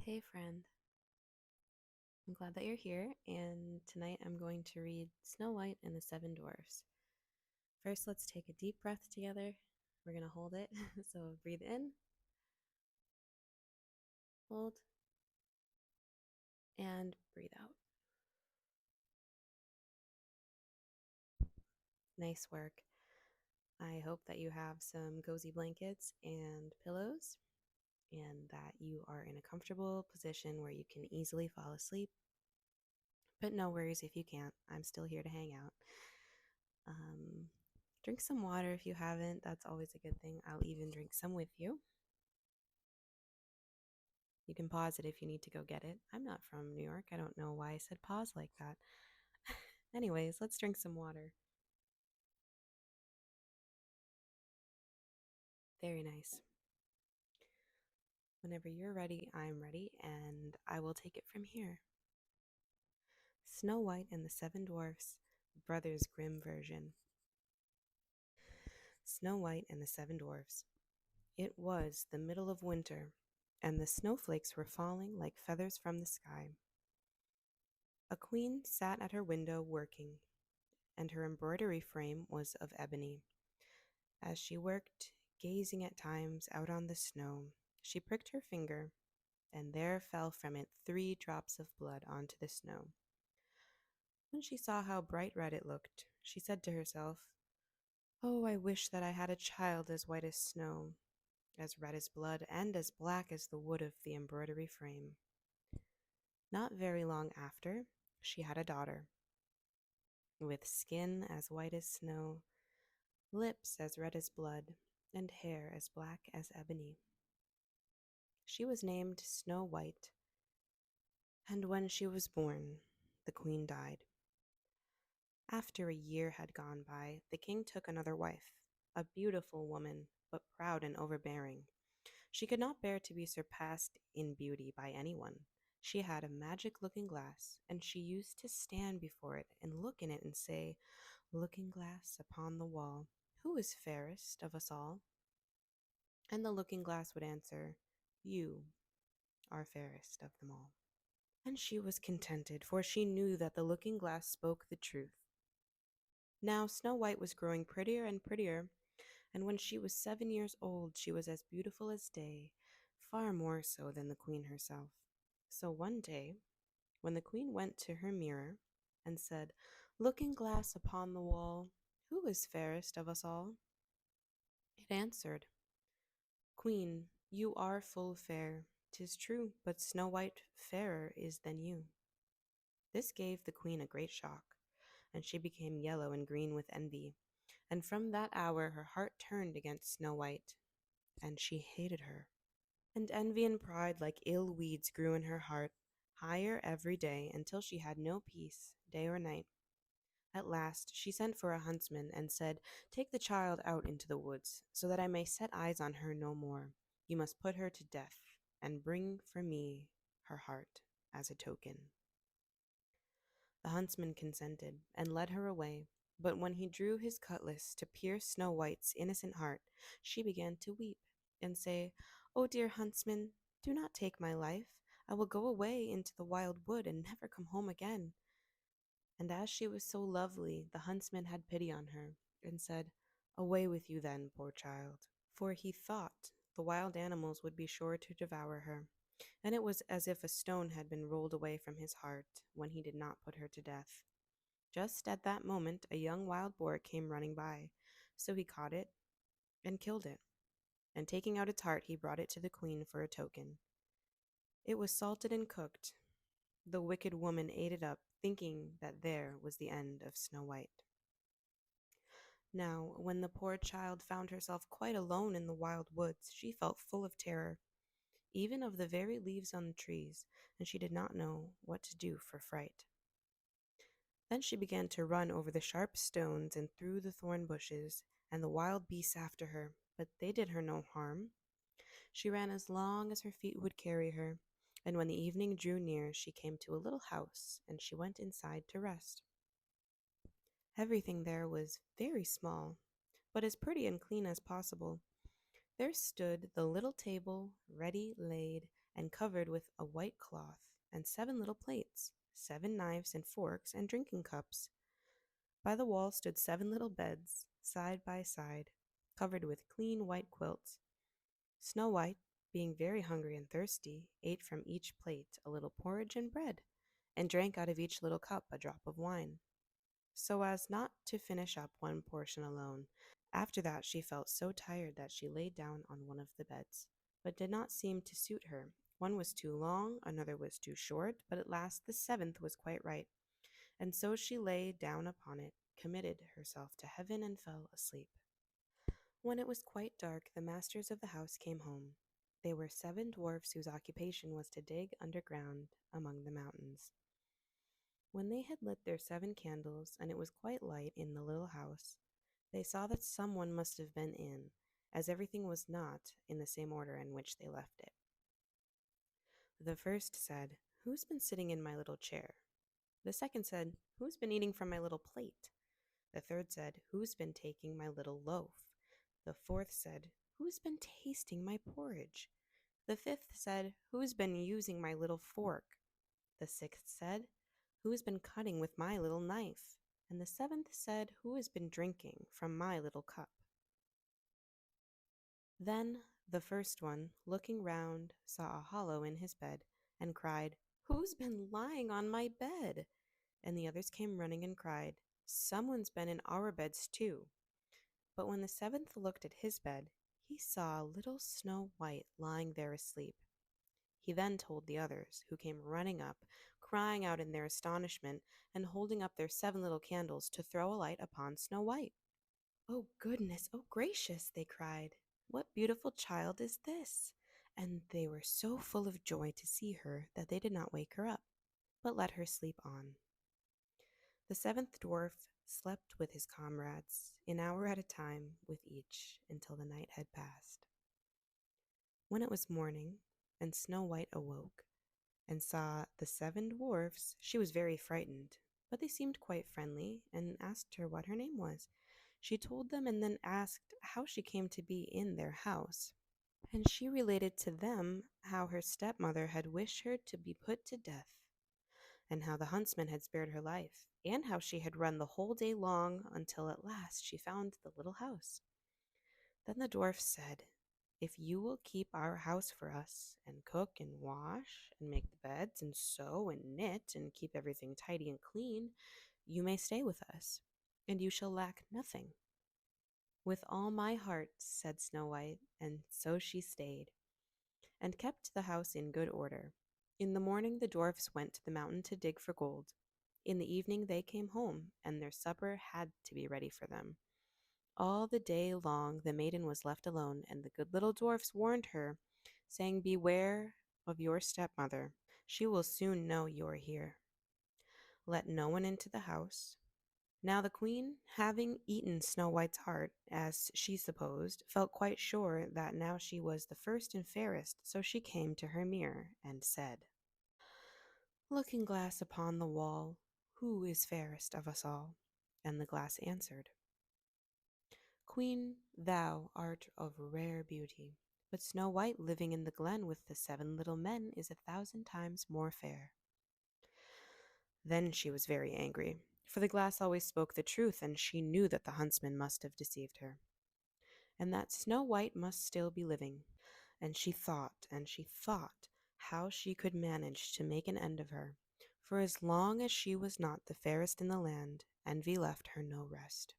Hey, friend. I'm glad that you're here, and tonight I'm going to read Snow White and the Seven Dwarfs. First, let's take a deep breath together. We're going to hold it. So, breathe in, hold, and breathe out. Nice work. I hope that you have some cozy blankets and pillows, and that you are in a comfortable position where you can easily fall asleep. But no worries if you can't, I'm still here to hang out. Um, Drink some water if you haven't. That's always a good thing. I'll even drink some with you. You can pause it if you need to go get it. I'm not from New York. I don't know why I said pause like that. Anyways, let's drink some water. Very nice. Whenever you're ready, I'm ready, and I will take it from here. Snow White and the Seven Dwarfs, Brothers Grimm version. Snow White and the Seven Dwarfs. It was the middle of winter, and the snowflakes were falling like feathers from the sky. A queen sat at her window working, and her embroidery frame was of ebony. As she worked, gazing at times out on the snow, she pricked her finger, and there fell from it 3 drops of blood onto the snow. When she saw how bright red it looked, she said to herself, "Oh, I wish that I had a child as white as snow, as red as blood, and as black as the wood of the embroidery frame." Not very long after, she had a daughter, with skin as white as snow, lips as red as blood, and hair as black as ebony. She was named Snow White, and when she was born, the queen died. After a year had gone by, the king took another wife, a beautiful woman, but proud and overbearing. She could not bear to be surpassed in beauty by anyone. She had a magic looking glass, and she used to stand before it and look in it and say, "Looking glass upon the wall, who is fairest of us all?" And the looking glass would answer, "You are fairest of them all." And she was contented, for she knew that the looking glass spoke the truth. Now Snow White was growing prettier and prettier, and when she was 7 years old, she was as beautiful as day, far more so than the queen herself. So one day, when the queen went to her mirror and said, "Looking glass upon the wall, who is fairest of us all?" it answered, "Queen, you are full fair, 'tis true, but Snow White fairer is than you." This gave the queen a great shock, and she became yellow and green with envy. And from that hour her heart turned against Snow White, and she hated her. And envy and pride, like ill weeds, grew in her heart, higher every day, until she had no peace, day or night. At last she sent for a huntsman and said, "Take the child out into the woods, so that I may set eyes on her no more. You must put her to death, and bring for me her heart as a token." The huntsman consented, and led her away. But when he drew his cutlass to pierce Snow White's innocent heart, she began to weep, and say, "Oh, dear huntsman, do not take my life. I will go away into the wild wood and never come home again." And as she was so lovely, the huntsman had pity on her, and said, "Away with you then, poor child." For he thought the wild animals would be sure to devour her, and it was as if a stone had been rolled away from his heart when he did not put her to death. Just at that moment a young wild boar came running by, so he caught it and killed it, and taking out its heart he brought it to the queen for a token. It was salted and cooked. The wicked woman ate it up, thinking that there was the end of Snow White. Now, when the poor child found herself quite alone in the wild woods, she felt full of terror, even of the very leaves on the trees, and she did not know what to do for fright. Then she began to run over the sharp stones and through the thorn bushes, and the wild beasts after her, but they did her no harm. She ran as long as her feet would carry her, and when the evening drew near, she came to a little house, and she went inside to rest. Everything there was very small, but as pretty and clean as possible. There stood the little table, ready laid, and covered with a white cloth, and 7 little plates, 7 knives and forks and drinking cups. By the wall stood 7 little beds, side by side, covered with clean white quilts. Snow White, being very hungry and thirsty, ate from each plate a little porridge and bread, and drank out of each little cup a drop of wine, so as not to finish up one portion alone. After that she felt so tired that she lay down on one of the beds, but did not seem to suit her. One was too long, another was too short, but at last the 7th was quite right, and so she lay down upon it, committed herself to heaven, and fell asleep. When it was quite dark, the masters of the house came home. They were 7 dwarfs whose occupation was to dig underground among the mountains. When they had lit their 7 candles, and it was quite light in the little house, they saw that someone must have been in, as everything was not in the same order in which they left it. The first said, "Who's been sitting in my little chair?" The second said, "Who's been eating from my little plate?" The third said, "Who's been taking my little loaf?" The fourth said, "Who's been tasting my porridge?" The fifth said, "Who's been using my little fork?" The sixth said, "Who has been cutting with my little knife?" And the 7th said, "Who has been drinking from my little cup?" Then the first one, looking round, saw a hollow in his bed, and cried, "Who's been lying on my bed?" And the others came running and cried, "Someone's been in our beds too." But when the 7th looked at his bed, he saw little Snow White lying there asleep. He then told the others, who came running up, crying out in their astonishment, and holding up their 7 little candles to throw a light upon Snow White. "Oh goodness, oh gracious!" they cried. "What beautiful child is this?" And they were so full of joy to see her that they did not wake her up, but let her sleep on. The 7th dwarf slept with his comrades, an hour at a time with each, until the night had passed. When it was morning, and Snow White awoke, and saw the 7 dwarfs, she was very frightened, but they seemed quite friendly, and asked her what her name was. She told them, and then asked how she came to be in their house. And she related to them how her stepmother had wished her to be put to death, and how the huntsman had spared her life, and how she had run the whole day long until at last she found the little house. Then the dwarf said, "If you will keep our house for us, and cook and wash, and make the beds, and sew and knit, and keep everything tidy and clean, you may stay with us, and you shall lack nothing." "With all my heart," said Snow White, and so she stayed, and kept the house in good order. In the morning the dwarfs went to the mountain to dig for gold. In the evening they came home, and their supper had to be ready for them. All the day long the maiden was left alone, and the good little dwarfs warned her, saying, "Beware of your stepmother. She will soon know you are here. Let no one into the house." Now the queen, having eaten Snow White's heart, as she supposed, felt quite sure that now she was the first and fairest, so she came to her mirror and said, "Looking glass upon the wall, who is fairest of us all?" And the glass answered, "Queen, thou art of rare beauty, but Snow White living in the glen with the 7 little men is 1,000 times more fair." Then she was very angry, for the glass always spoke the truth, and she knew that the huntsman must have deceived her, and that Snow White must still be living. And she thought how she could manage to make an end of her, for as long as she was not the fairest in the land, envy left her no rest.